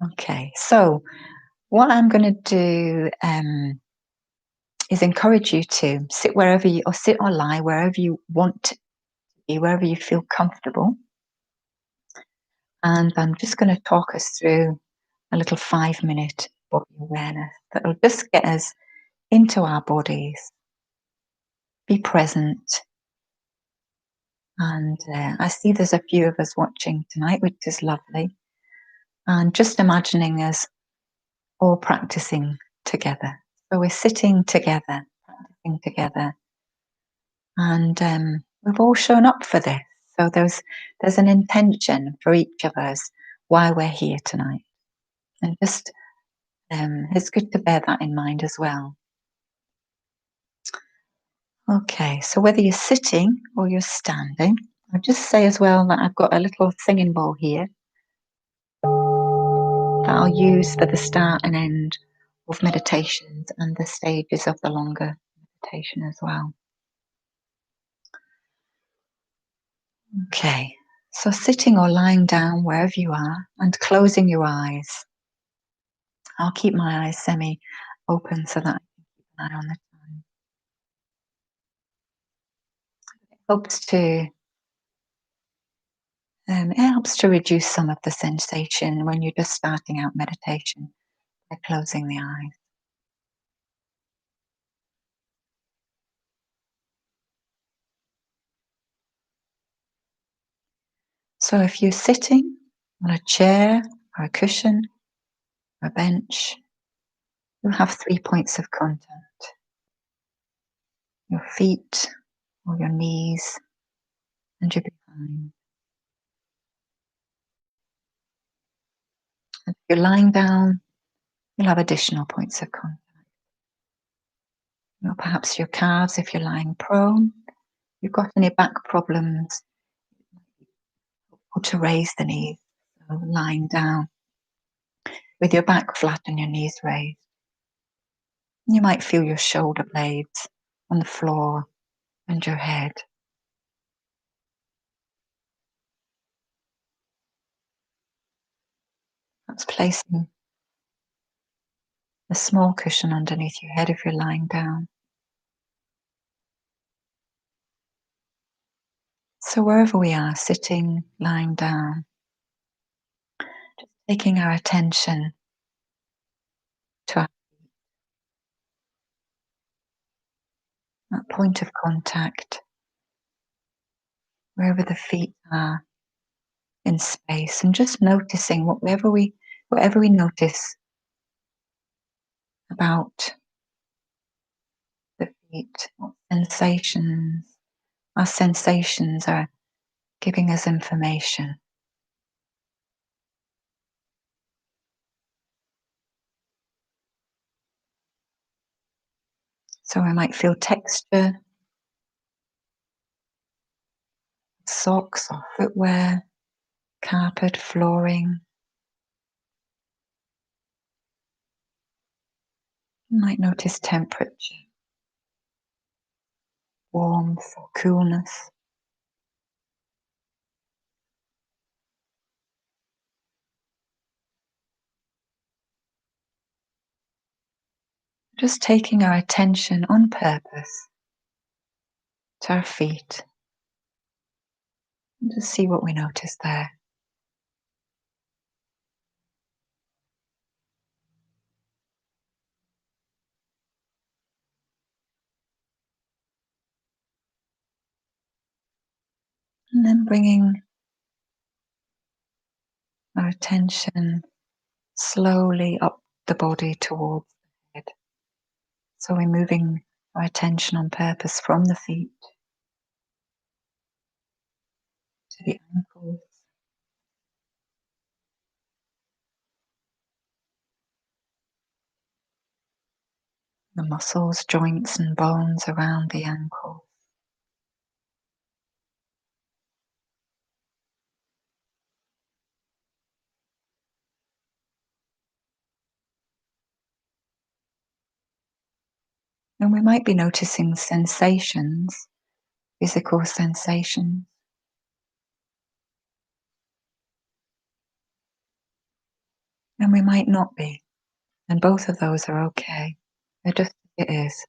Okay, so what I'm going to do is encourage you to sit wherever you, or sit or lie wherever you want to be, wherever you feel comfortable. And I'm just going to talk us through a little 5-minute body awareness that will just get us into our bodies, be present. And I see there's a few of us watching tonight, which is lovely. And just imagining us all practicing together. So we're sitting together, practicing together. And we've all shown up for this. So there's an intention for each of us why we're here tonight. And just it's good to bear that in mind as well. Okay, so whether you're sitting or you're standing, I'll just say as well that I've got a little singing bowl here that I'll use for the start and end of meditations and the stages of the longer meditation as well. Okay, so sitting or lying down wherever you are and closing your eyes. I'll keep my eyes semi-open so that I can keep an eye on the time. It helps to reduce some of the sensation when you're just starting out meditation by closing the eyes. So if you're sitting on a chair or a cushion or a bench, you'll have 3 points of contact. Your feet or your knees and your behind. If you're lying down, you'll have additional points of contact. Or perhaps your calves if you're lying prone. If you've got any back problems, or to raise the knees, so lying down with your back flat and your knees raised. You might feel your shoulder blades on the floor and your head. That's placing a small cushion underneath your head if you're lying down. So wherever we are, sitting, lying down, just taking our attention to that point of contact, wherever the feet are in space, and just noticing whatever we notice about the feet, what sensations. Our sensations are giving us information. So I might feel texture, socks or footwear, carpet, flooring. You might notice temperature, warmth or coolness. Just taking our attention on purpose to our feet. And just see what we notice there. And then bringing our attention slowly up the body towards the head. So we're moving our attention on purpose from the feet to the ankles, the muscles, joints and bones around the ankles. And we might be noticing sensations, physical sensations. and we might not be. And both of those are okay. They're just as it is.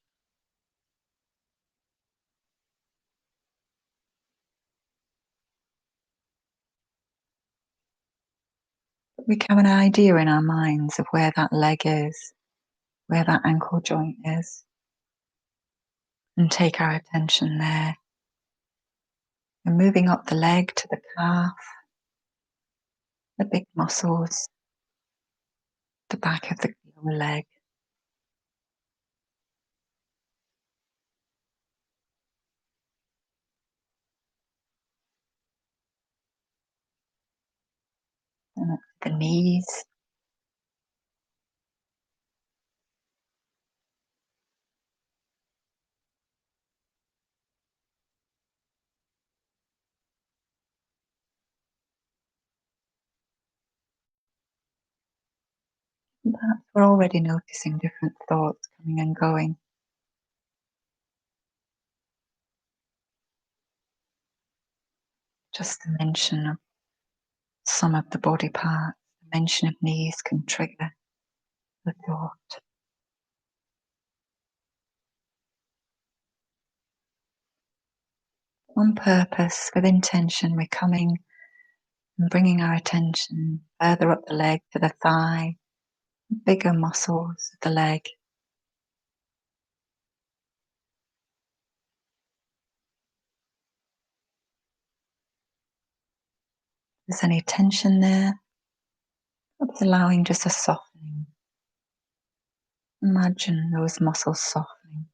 But we have an idea in our minds of where that leg is, where that ankle joint is, and take our attention there. And moving up the leg to the calf, the big muscles, the back of the lower leg, and up to the knees. And perhaps we're already noticing different thoughts coming and going. Just the mention of some of the body parts, the mention of knees can trigger the thought. On purpose, with intention, we're coming and bringing our attention further up the leg to the thigh, bigger muscles of the leg. If there's any tension there, perhaps allowing just a softening. Imagine those muscles softening.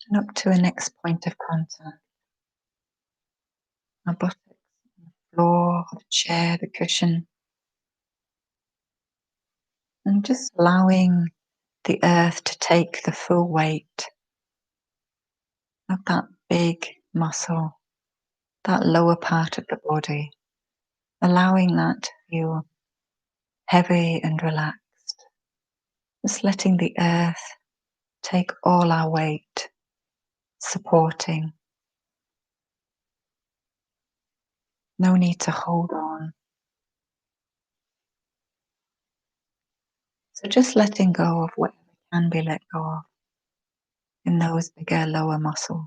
And up to a next point of contact. Our buttocks, the floor, the chair, the cushion. And just allowing the earth to take the full weight of that big muscle, that lower part of the body, allowing that to feel heavy and relaxed. Just letting the earth take all our weight, supporting. No need to hold on. So just letting go of whatever can be let go of in those bigger lower muscles.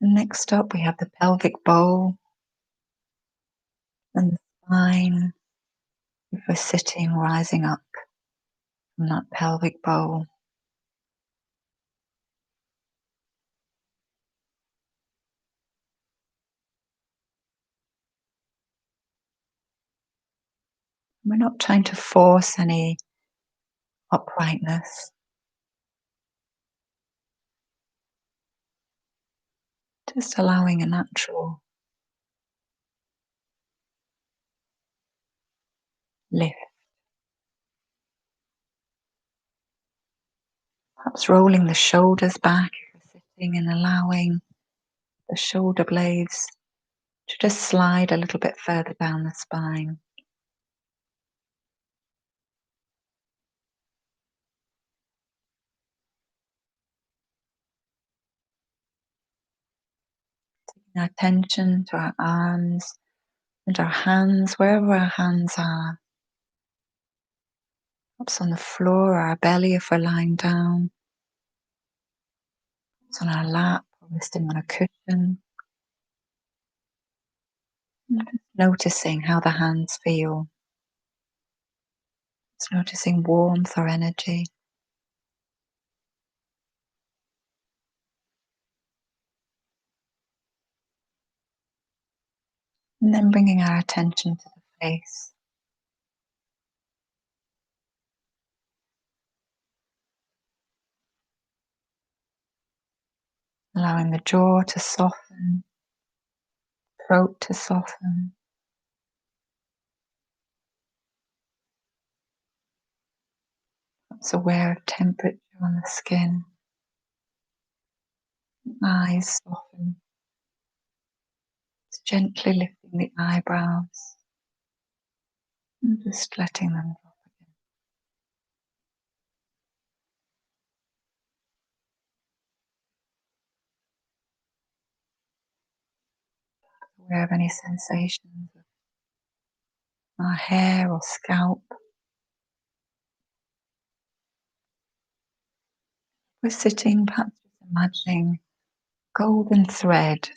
And next up, we have the pelvic bowl and the spine. If we're sitting, rising up from that pelvic bowl. We're not trying to force any uprightness, just allowing a natural lift. Perhaps rolling the shoulders back if we're sitting and allowing the shoulder blades to just slide a little bit further down the spine. Taking our attention to our arms and our hands, wherever our hands are. Perhaps on the floor or our belly if we're lying down. Perhaps on our lap or resting on a cushion. And just noticing how the hands feel. Just noticing warmth or energy. And then bringing our attention to the face. Allowing the jaw to soften, throat to soften. Perhaps aware of temperature on the skin. Eyes soften. Gently lifting the eyebrows and just letting them drop again. Aware of any sensations of our hair or scalp. We're sitting, perhaps just imagining golden thread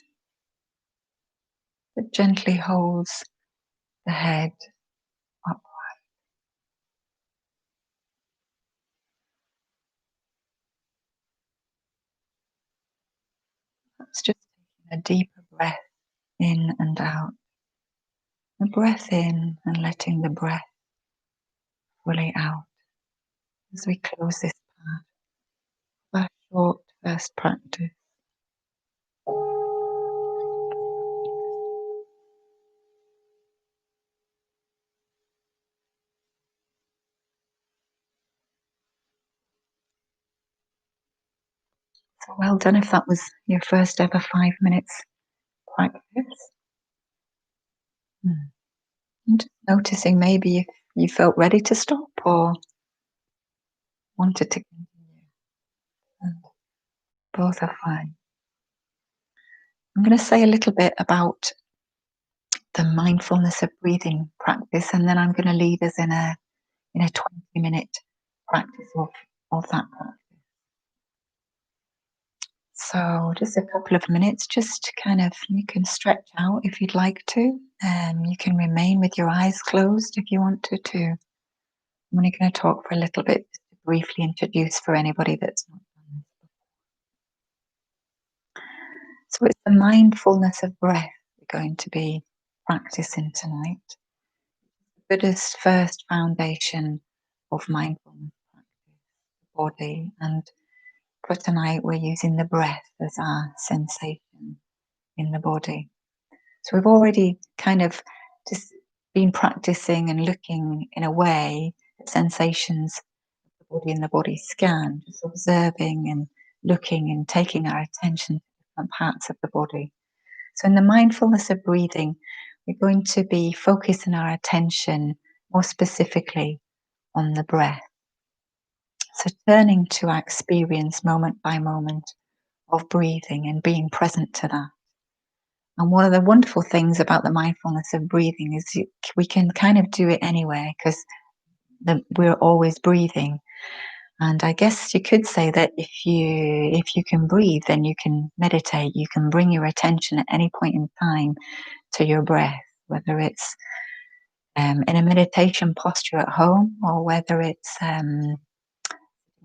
that gently holds the head up. Perhaps just taking a deeper breath in and out. A breath in and letting the breath fully out as we close this part of our short first practice. So well done if that was your first ever 5 minutes practice. And just noticing maybe if you felt ready to stop or wanted to continue. And both are fine. I'm going to say a little bit about the mindfulness of breathing practice, and then I'm going to lead us in a 20-minute practice of that practice. So just a couple of minutes, just kind of, you can stretch out if you'd like to. You can remain with your eyes closed if you want to too. I'm only going to talk for a little bit, just to briefly introduce for anybody that's not done this. So it's the mindfulness of breath we're going to be practicing tonight. Buddha's first foundation of mindfulness practice, the body, and for tonight we're using the breath as our sensation in the body. So we've already kind of just been practicing and looking in a way at sensations of the body and the body scan, just observing and looking and taking our attention to different parts of the body. So in the mindfulness of breathing, we're going to be focusing our attention more specifically on the breath. So turning to our experience moment by moment of breathing and being present to that. And one of the wonderful things about the mindfulness of breathing is we can kind of do it anywhere because we're always breathing. And I guess you could say that if you can breathe, then you can meditate. You can bring your attention at any point in time to your breath, whether it's in a meditation posture at home or whether it's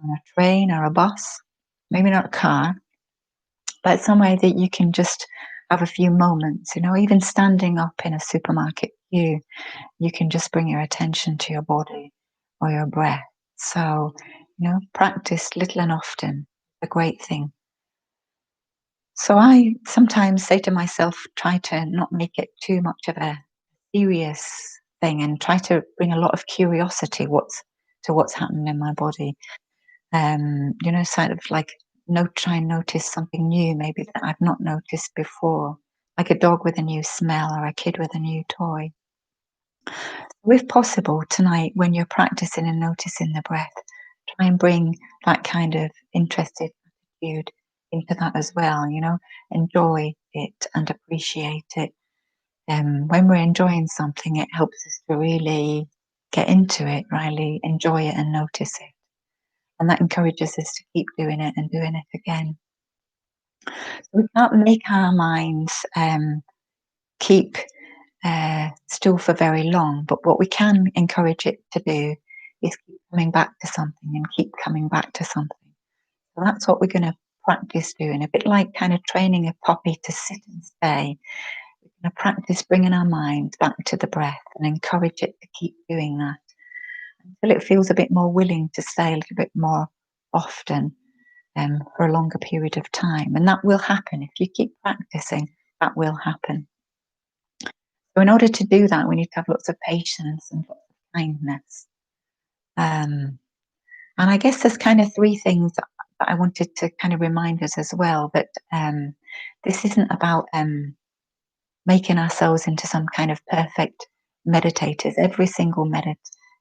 on a train or a bus, maybe not a car, but somewhere that you can just have a few moments, even standing up in a supermarket queue, you can just bring your attention to your body or your breath. So, practice little and often, a great thing. So I sometimes say to myself, try to not make it too much of a serious thing and try to bring a lot of curiosity to what's happening in my body. Sort of like try and notice something new, maybe that I've not noticed before, like a dog with a new smell or a kid with a new toy. If possible, tonight, when you're practicing and noticing the breath, try and bring that kind of interested attitude into that as well, enjoy it and appreciate it. When we're enjoying something, it helps us to really get into it, really enjoy it and notice it. And that encourages us to keep doing it and doing it again. We can't make our minds keep still for very long, but what we can encourage it to do is keep coming back to something and keep coming back to something. So that's what we're going to practice doing, a bit like kind of training a puppy to sit and stay. We're going to practice bringing our mind back to the breath and encourage it to keep doing that until it feels a bit more willing to stay a little bit more often for a longer period of time. And that will happen. If you keep practicing, that will happen. So in order to do that, we need to have lots of patience and lots of kindness. And I guess there's kind of three things that I wanted to kind of remind us as well, that this isn't about making ourselves into some kind of perfect meditators. Every single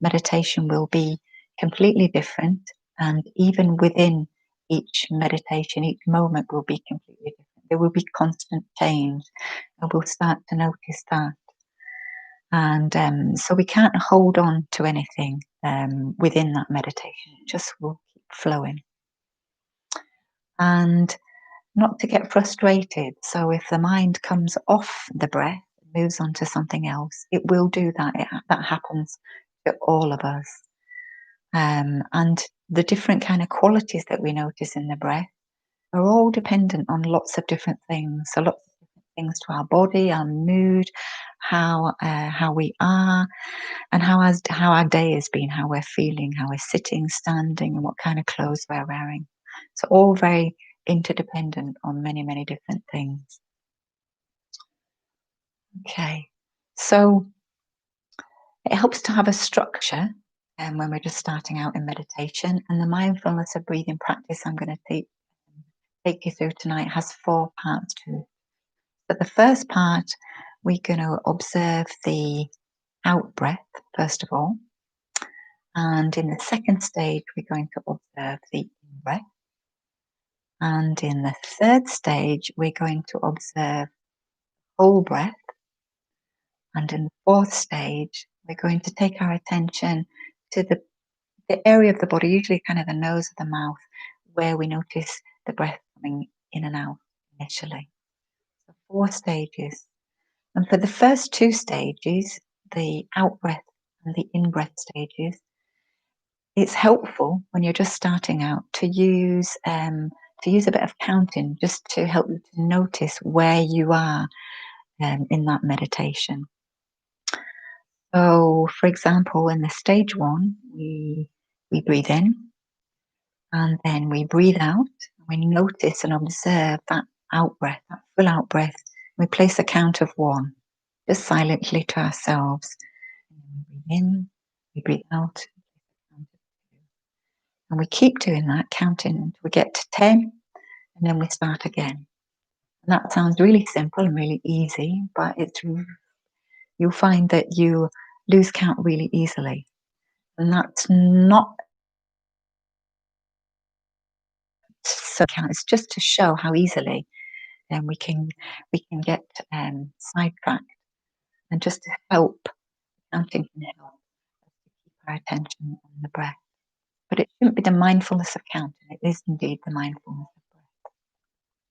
meditation will be completely different, and even within each meditation, each moment will be completely different. There will be constant change, and we'll start to notice that. And so we can't hold on to anything within that meditation. It just will keep flowing. And not to get frustrated. So if the mind comes off the breath, moves on to something else, it will do that. That happens to all of us. And the different kind of qualities that we notice in the breath are all dependent on lots of different things. So lots of different things to our body, our mood, how we are, and how our day has been, how we're feeling, how we're sitting, standing, and what kind of clothes we're wearing. So all very interdependent on many, many different things. Okay, so it helps to have a structure when we're just starting out in meditation. And the mindfulness of breathing practice I'm going to take you through tonight has 4 parts to it. But the first part, we're going to observe the out breath, first of all. And in the second stage, we're going to observe the in breath. And in the third stage, we're going to observe whole breath. And in the fourth stage, we're going to take our attention to the area of the body, usually kind of the nose or the mouth, where we notice the breath coming in and out initially. So 4 stages. And for the first 2 stages, the out breath and the in breath stages, it's helpful when you're just starting out to use a bit of counting, just to help you to notice where you are in that meditation. So, for example, in the stage 1, we breathe in, and then we breathe out. We notice and observe that out breath, that full out breath. We place a count of 1, just silently to ourselves. And we breathe in, we breathe out, and we keep doing that, counting until we get to 10, and then we start again. And that sounds really simple and really easy, but you'll find that you lose count really easily. And that's not so count, it's just to show how easily we can get sidetracked, and just to help, counting can help us to keep our attention on the breath. But it shouldn't be the mindfulness of counting, it is indeed the mindfulness of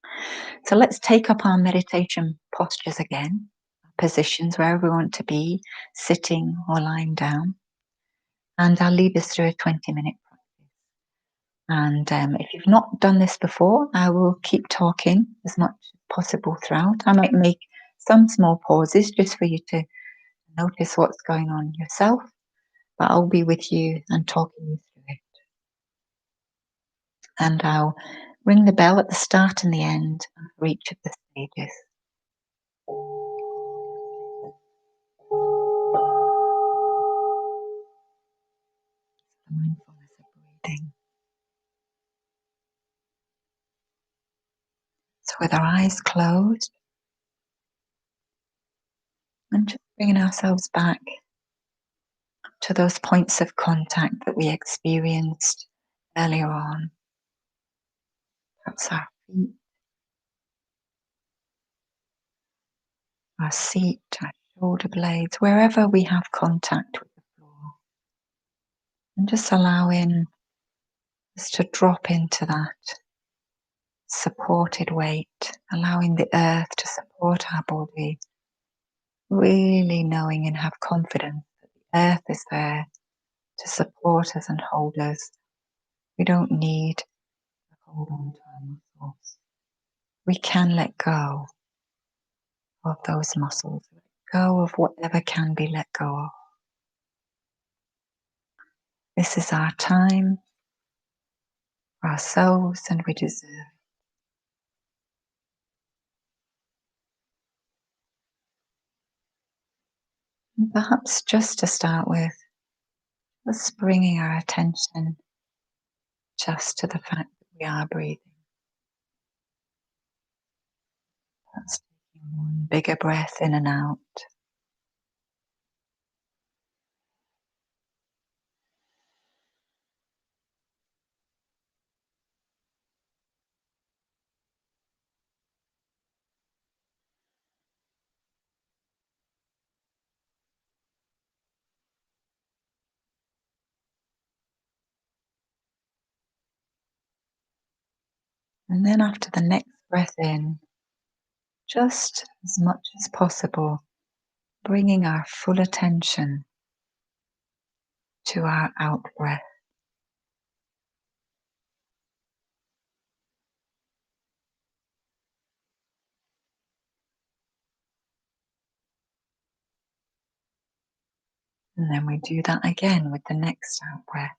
breath. So let's take up our meditation postures again, positions wherever we want to be, sitting or lying down. And I'll lead us through a 20-minute practice. And if you've not done this before, I will keep talking as much as possible throughout. I might make some small pauses just for you to notice what's going on yourself, but I'll be with you and talking you through it. And I'll ring the bell at the start and the end for each of the stages. The mindfulness of breathing. So with our eyes closed, and just bringing ourselves back to those points of contact that we experienced earlier on. Perhaps our feet, our seat, our shoulder blades, wherever we have contact with the floor. And just allowing us to drop into that supported weight, allowing the earth to support our body, really knowing and have confidence that the earth is there to support us and hold us. We don't need to hold on to our muscles. We can let go of those muscles, let go of whatever can be let go of. This is our time for ourselves, and we deserve it. And perhaps just to start with, just bringing our attention just to the fact that we are breathing. That's taking 1 Bigger breath in and out. And then after the next breath in, just as much as possible, bringing our full attention to our out breath. And then we do that again with the next out breath.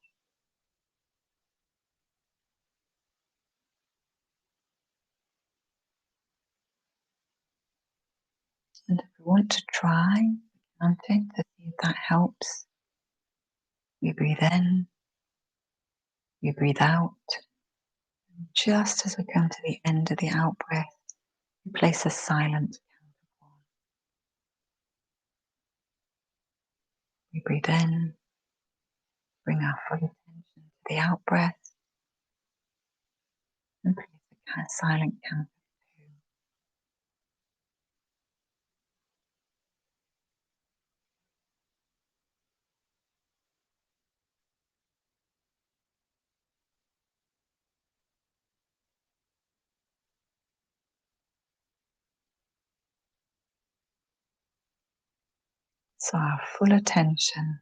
And if we want to try counting to see if that helps, we breathe in, we breathe out. Just as we come to the end of the out breath, we place a silent count. We breathe in, bring our full attention to the out breath, and place a silent count. So our full attention,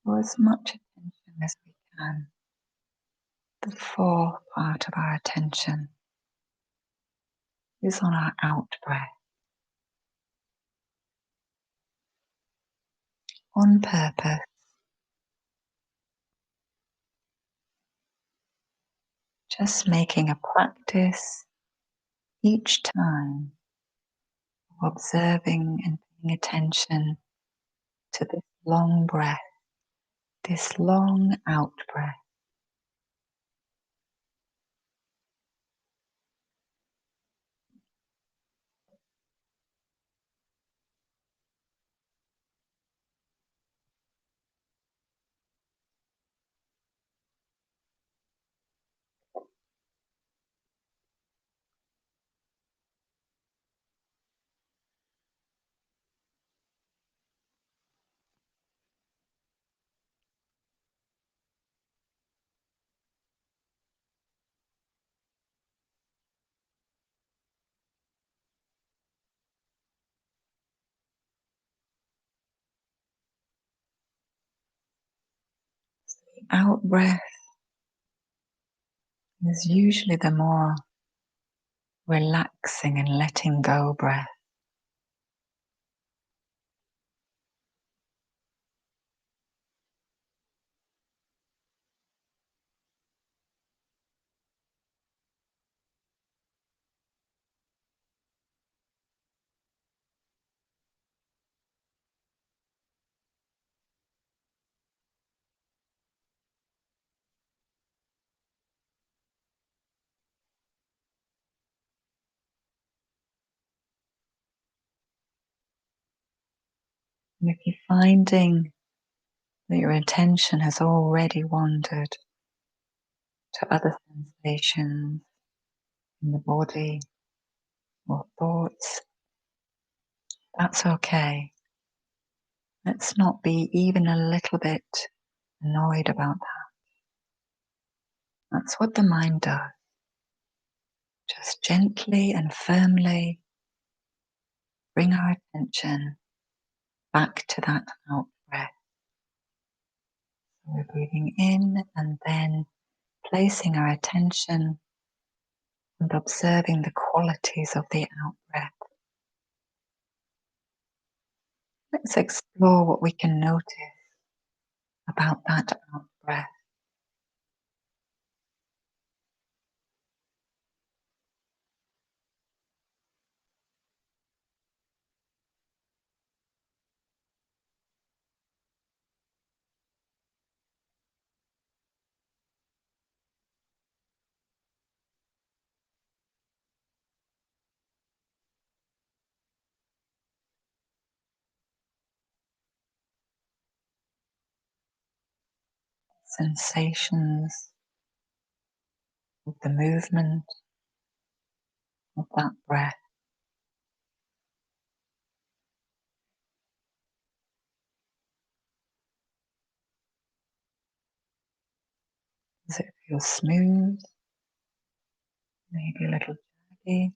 or as much attention as we can, the fourth part of our attention is on our out breath. On purpose, just making a practice each time of observing and paying attention to this long breath, this long out breath. The out breath is usually the more relaxing and letting go breath. And if you're finding that your attention has already wandered to other sensations in the body or thoughts, that's okay. Let's not be even a little bit annoyed about that. That's what the mind does. Just gently and firmly bring our attention back to that out breath. So we're breathing in and then placing our attention and observing the qualities of the out breath. Let's explore what we can notice about that out breath. sensations of the movement of that breath. Does it feel smooth? Maybe a little jaggy?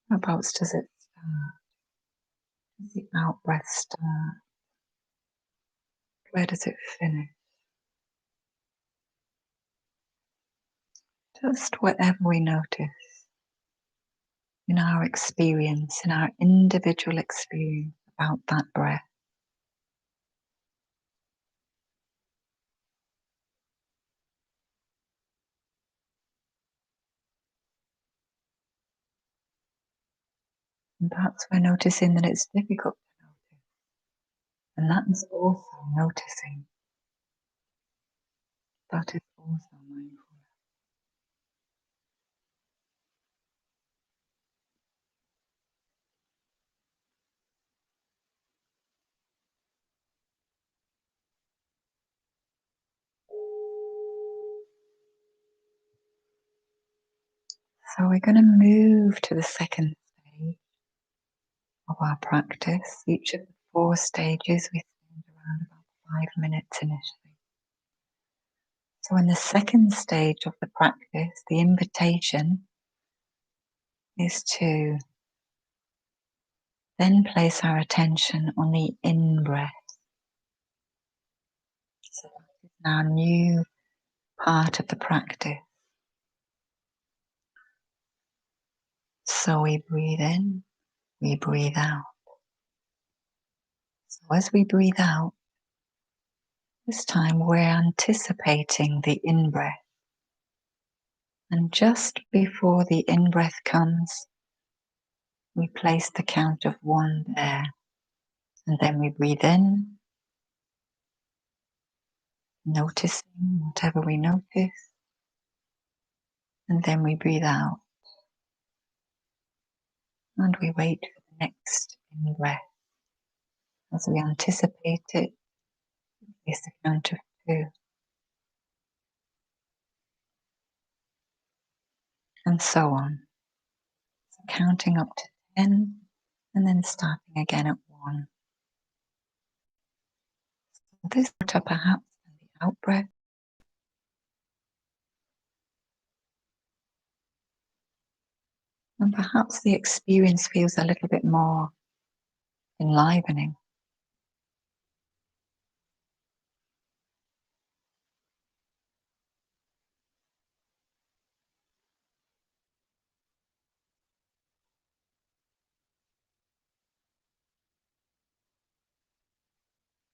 Whereabouts does it start? Does the out breath start? Where does it finish? Just whatever we notice in our experience, in our individual experience about that breath. And perhaps we're noticing that it's difficult to notice. And that is also noticing. That is also mindful. So we're going to move to the second stage of our practice. Each of the 4 stages we spend around about 5 minutes initially. So in the second stage of the practice, the invitation is to then place our attention on the in-breath. So that is our new part of the practice. So we breathe in, we breathe out. So as we breathe out, this time we're anticipating the in-breath. And just before the in-breath comes, we place the count of 1 there. And then we breathe in, noticing whatever we notice. And then we breathe out. And we wait for the next in-breath. As we anticipate it, place the count of 2. And so on. So counting up to 10 and then starting again at 1. So this water perhaps than the out breath. And perhaps the experience feels a little bit more enlivening.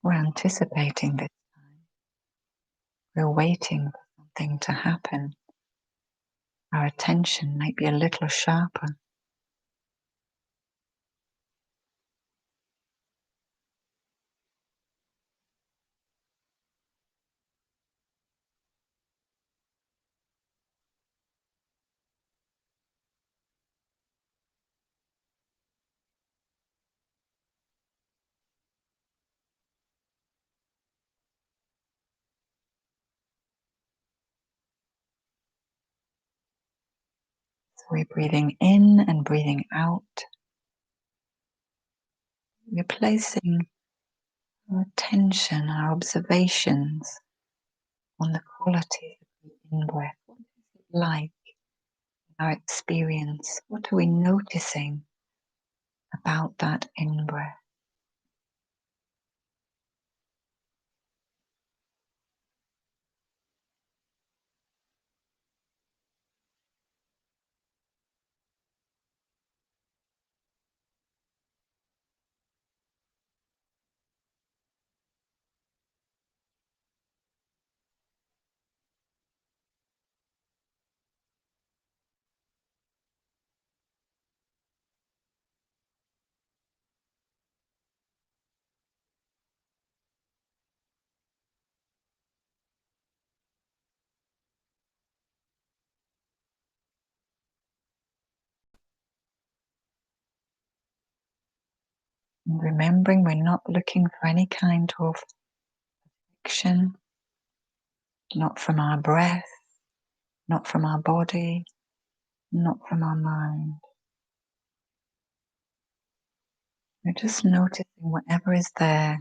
We're anticipating this time. We're waiting for something to happen. Our attention might be a little sharper. So we're breathing in and breathing out. We're placing our attention, our observations on the quality of the in-breath. What is it like in our experience? What are we noticing about that in-breath? And remembering we're not looking for any kind of action, not from our breath, not from our body, not from our mind. We're just noticing whatever is there,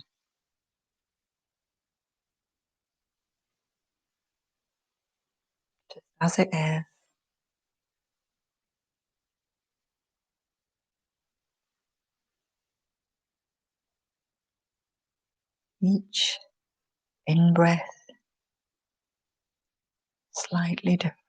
just as it is. Each in-breath slightly different.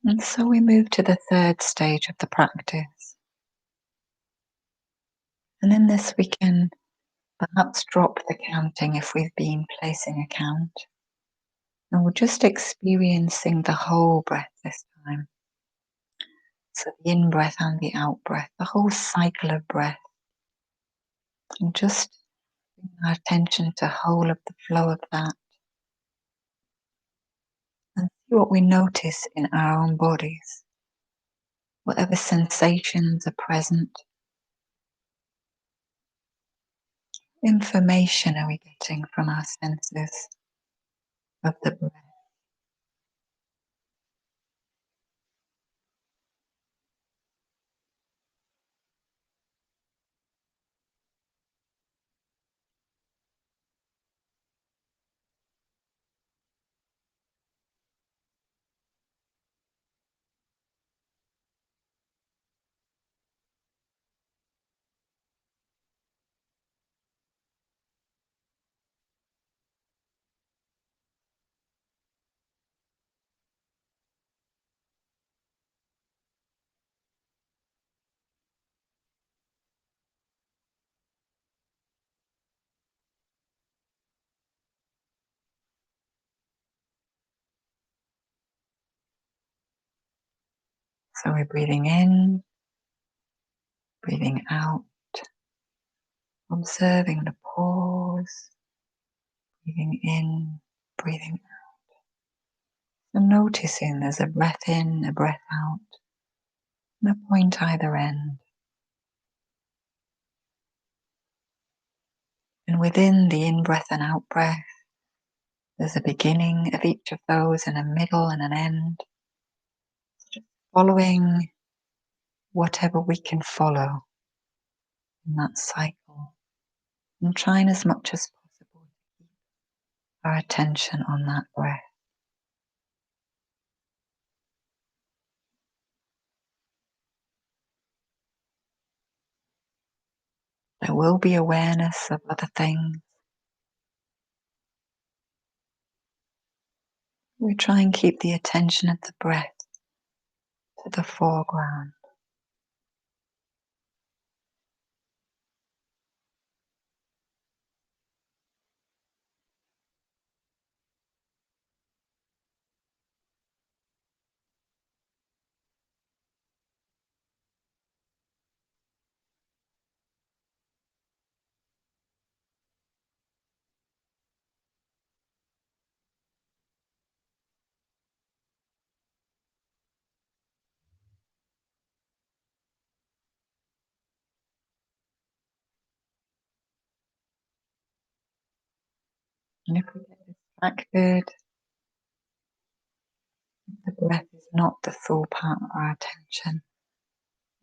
And so we move to the third stage of the practice. And in this, we can perhaps drop the counting if we've been placing a count. And we're just experiencing the whole breath this time. So the in breath and the out breath, the whole cycle of breath. And just bring our attention to whole of the flow of that. And see what we notice in our own bodies. Whatever sensations are present. Information are we getting from our senses of the breath. So we're breathing in, breathing out, observing the pause, breathing in, breathing out. And noticing there's a breath in, a breath out, and a point either end. And within the in-breath and out-breath, there's a beginning of each of those and a middle and an end. Just following whatever we can follow in that cycle. And trying as much as possible to keep our attention on that breath. There will be awareness of other things. We try and keep the attention of the breath to the foreground. And if we get distracted, the breath is not the full part of our attention,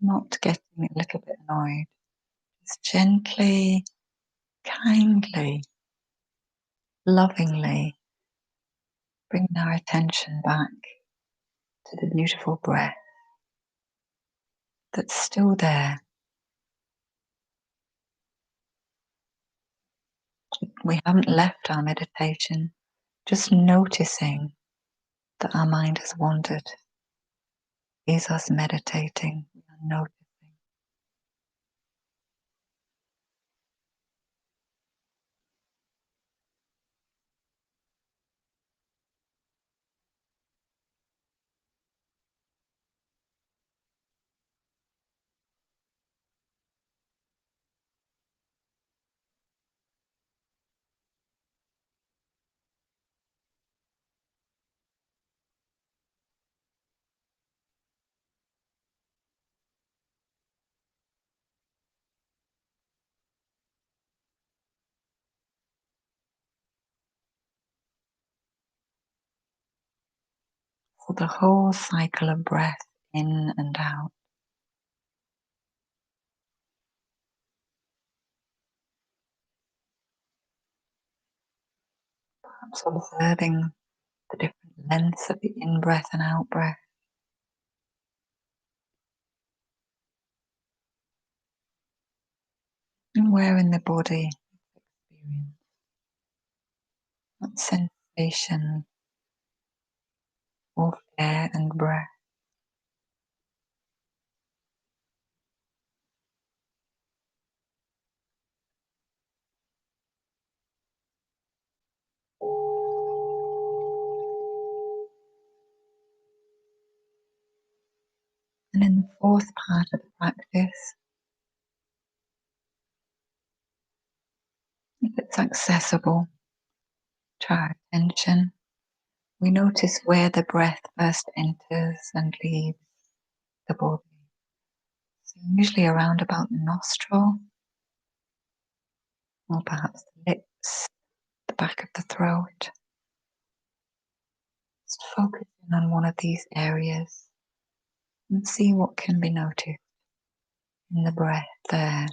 not getting a little bit annoyed, just gently, kindly, lovingly bring our attention back to the beautiful breath that's still there. We haven't left our meditation, just noticing that our mind has wandered is us meditating. We are noticing. For the whole cycle of breath in and out. Perhaps observing the different lengths of the in-breath and out-breath. And where in the body experience that sensation of air and breath. And in the fourth part of the practice, if it's accessible to our attention, we notice where the breath first enters and leaves the body. So usually around about the nostril, or perhaps the lips, the back of the throat. Just focusing on one of these areas and see what can be noticed in the breath there.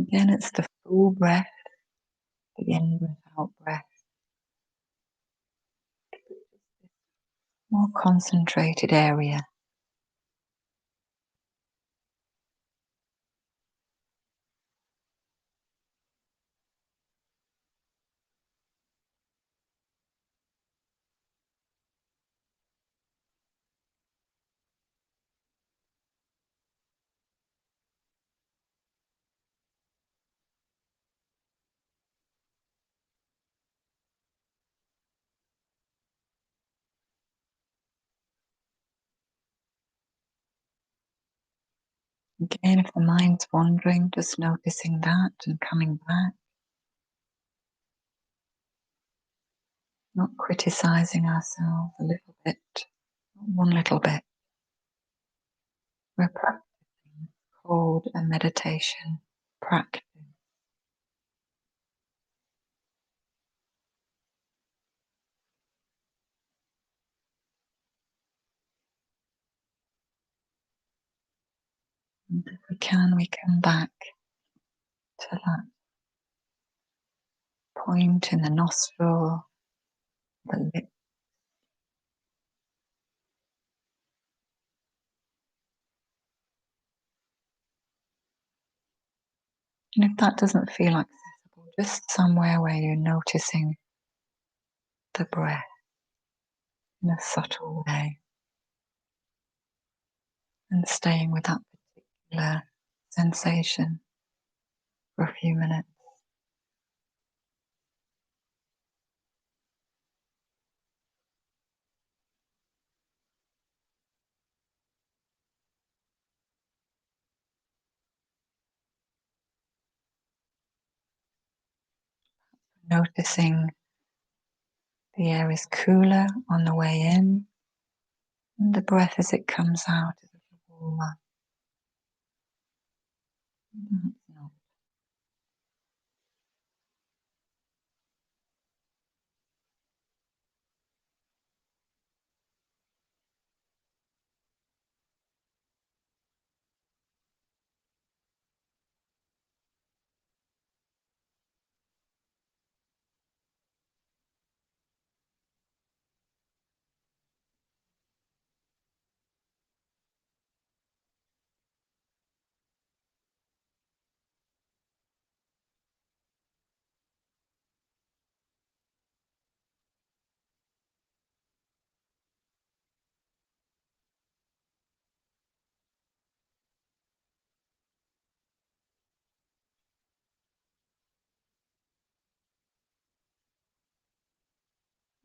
Again, it's the full breath, the in-breath, out-breath. More concentrated area. Again, if the mind's wandering, just noticing that and coming back. Not criticizing ourselves a little bit, one little bit. We're practicing. It's called a meditation practice. And if we can, we come back to that point in the nostril, the lip. And if that doesn't feel accessible, just somewhere where you're noticing the breath in a subtle way and staying with that particular sensation for a few minutes. Noticing the air is cooler on the way in, and the breath as it comes out is a little warmer. Not.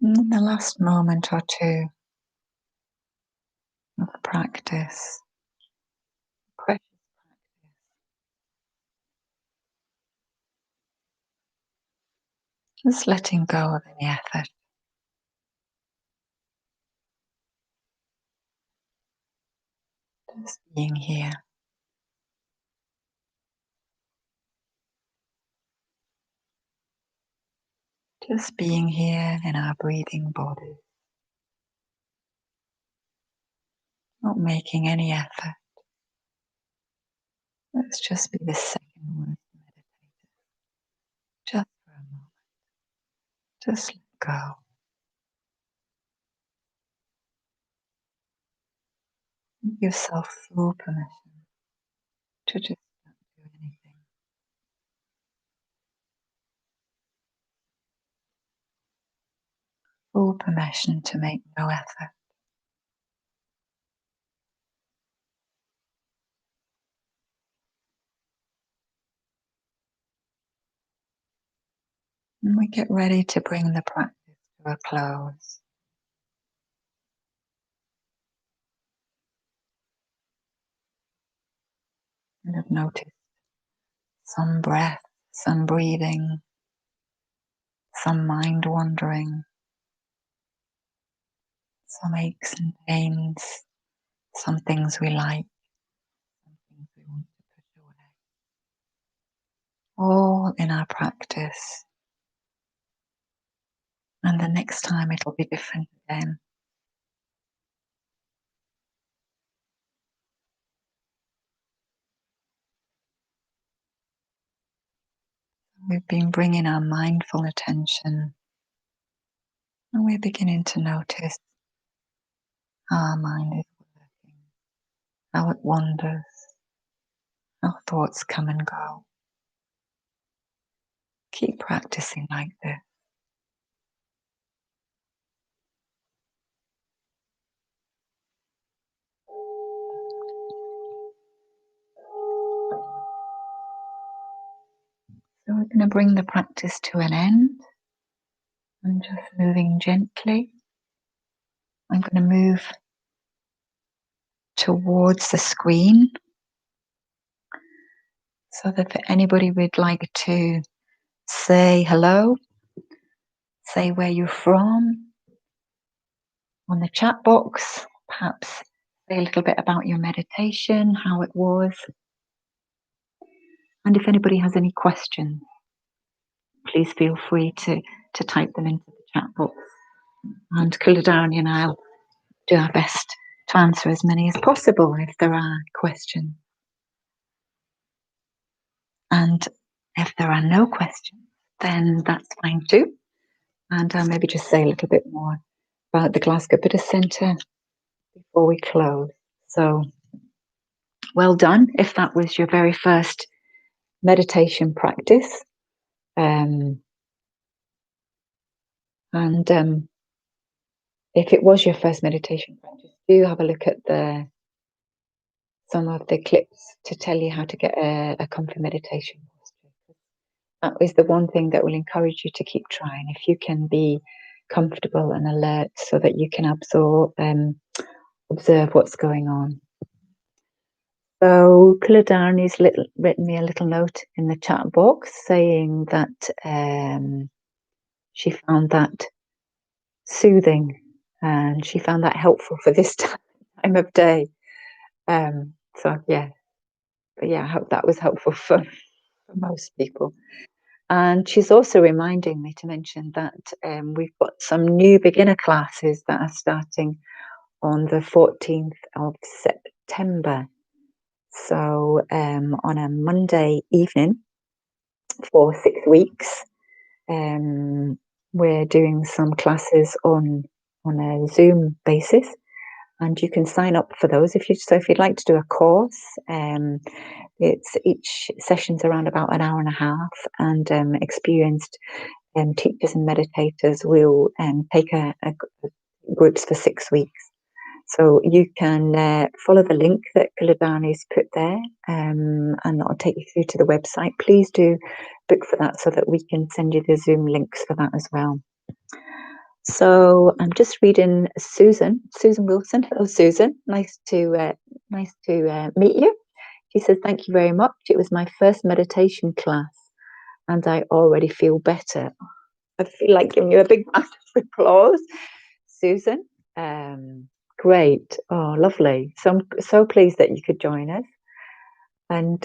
In the last moment or two of practice, precious just letting go of any effort, just being here, just being here in our breathing body, not making any effort. Let's just be the second word meditator, just for a moment, just let go. Give yourself full permission to just not do anything. Full permission to make no effort. And we get ready to bring the practice to a close. And have noticed some breath, some breathing, some mind wandering, some aches and pains, some things we like, some things we want to push away. All in our practice. And the next time it'll be different again. We've been bringing our mindful attention, and we're beginning to notice how our mind is working, how it wanders, how thoughts come and go. Keep practicing like this. So we're going to bring the practice to an end. I'm just moving gently. I'm going to move towards the screen so that if anybody would like to say hello, say where you're from on the chat box, perhaps say a little bit about your meditation, how it was. And if anybody has any questions, please feel free to type them into the chat box. And Kuladani and I'll do our best to answer as many as possible if there are questions. And if there are no questions, then that's fine too. And I'll maybe just say a little bit more about the Glasgow Buddhist Centre before we close. So, well done if that was your very first meditation practice. If it was your first meditation practice, do have a look at some of the clips to tell you how to get a comfy meditation posture. That is the one thing that will encourage you to keep trying. If you can be comfortable and alert so that you can observe what's going on. So Kuladani's written me a little note in the chat box saying that she found that soothing and she found that helpful for this time of day. So yeah, but yeah, I hope that was helpful for most people. And she's also reminding me to mention that we've got some new beginner classes that are starting on the 14th of September. So on a Monday evening for 6 weeks, we're doing some classes on a Zoom basis. And you can sign up for those if you'd like to do a course. It's each session's around about an hour and a half, and experienced teachers and meditators will take groups for 6 weeks. So you can follow the link that Kuladani's put there, and that'll take you through to the website. Please do book for that so that we can send you the Zoom links for that as well. So I'm just reading Susan Wilson. Hello, Susan. Nice to meet you. She says, "Thank you very much. It was my first meditation class, and I already feel better." I feel like giving you a big round of applause, Susan. Great. Oh, lovely. So I'm so pleased that you could join us. And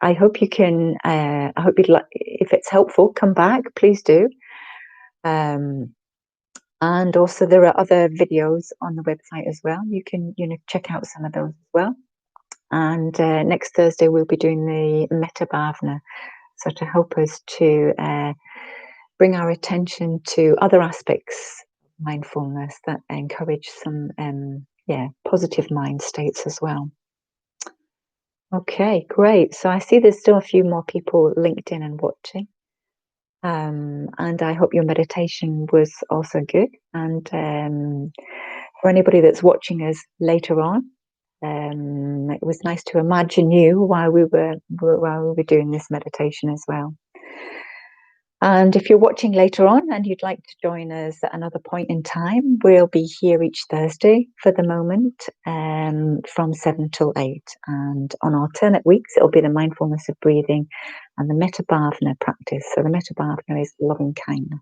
I hope you can. I hope you'd like. If it's helpful, come back. Please do. And also, there are other videos on the website as well. You can, check out some of those as well. And next Thursday, we'll be doing the Metta Bhavana, so to help us to bring our attention to other aspects of mindfulness that encourage some, positive mind states as well. Okay, great. So I see there's still a few more people linked in and watching. And I hope your meditation was also good. And for anybody that's watching us later on, it was nice to imagine you while we were doing this meditation as well. And if you're watching later on and you'd like to join us at another point in time, we'll be here each Thursday for the moment, from 7 till 8. And on alternate weeks, it'll be the mindfulness of breathing and the Metta Bhavana practice. So the Metta Bhavana is loving kindness.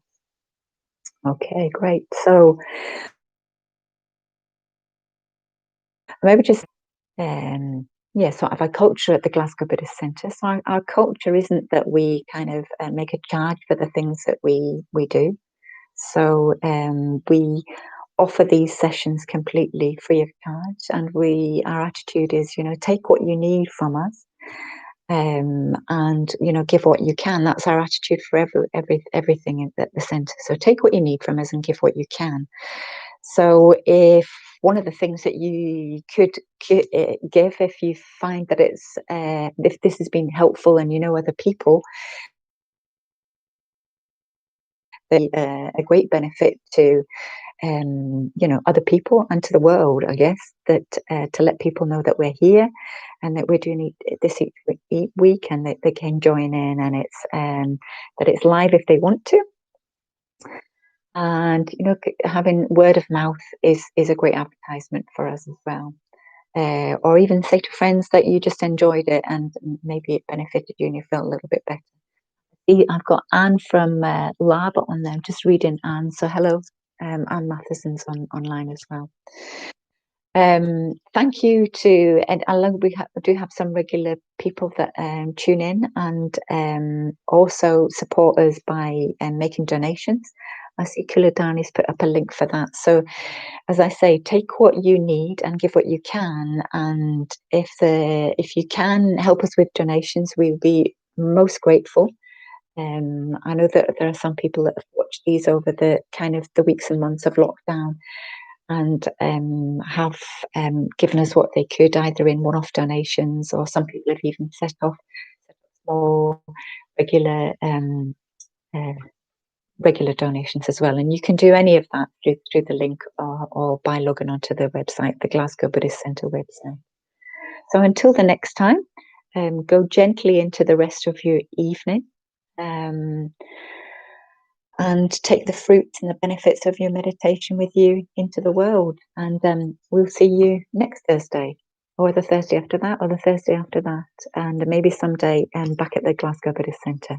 Okay, great. So maybe just sort of a culture at the Glasgow Buddhist Centre. So our culture isn't that we kind of make a charge for the things that we do. So we offer these sessions completely free of charge, and our attitude is, take what you need from us, and give what you can. That's our attitude for everything at the centre. So take what you need from us and give what you can. So if one of the things that you could give, if you find that if this has been helpful and other people, a great benefit to other people and to the world, I guess, that to let people know that we're here and that we're doing this each week, and that they can join in, and it's that it's live if they want to. And having word of mouth is a great advertisement for us as well. Or even say to friends that you just enjoyed it and maybe it benefited you and you felt a little bit better. I've got Anne from Lab on there. I'm just reading Anne. So hello, Anne Matheson's online as well. Thank you to, and I love we do have some regular people that tune in and also support us by making donations. I see Kuladani's put up a link for that. So as I say, take what you need and give what you can. And if you can help us with donations, we'll be most grateful. I know that there are some people that have watched these over the kind of the weeks and months of lockdown and have given us what they could, either in one-off donations, or some people have even set up small regular regular donations as well. And you can do any of that through the link or by logging onto the website, the Glasgow Buddhist Centre website. So until the next time, go gently into the rest of your evening. And take the fruits and the benefits of your meditation with you into the world. And we'll see you next Thursday, or the Thursday after that, or the Thursday after that, and maybe someday back at the Glasgow Buddhist Centre.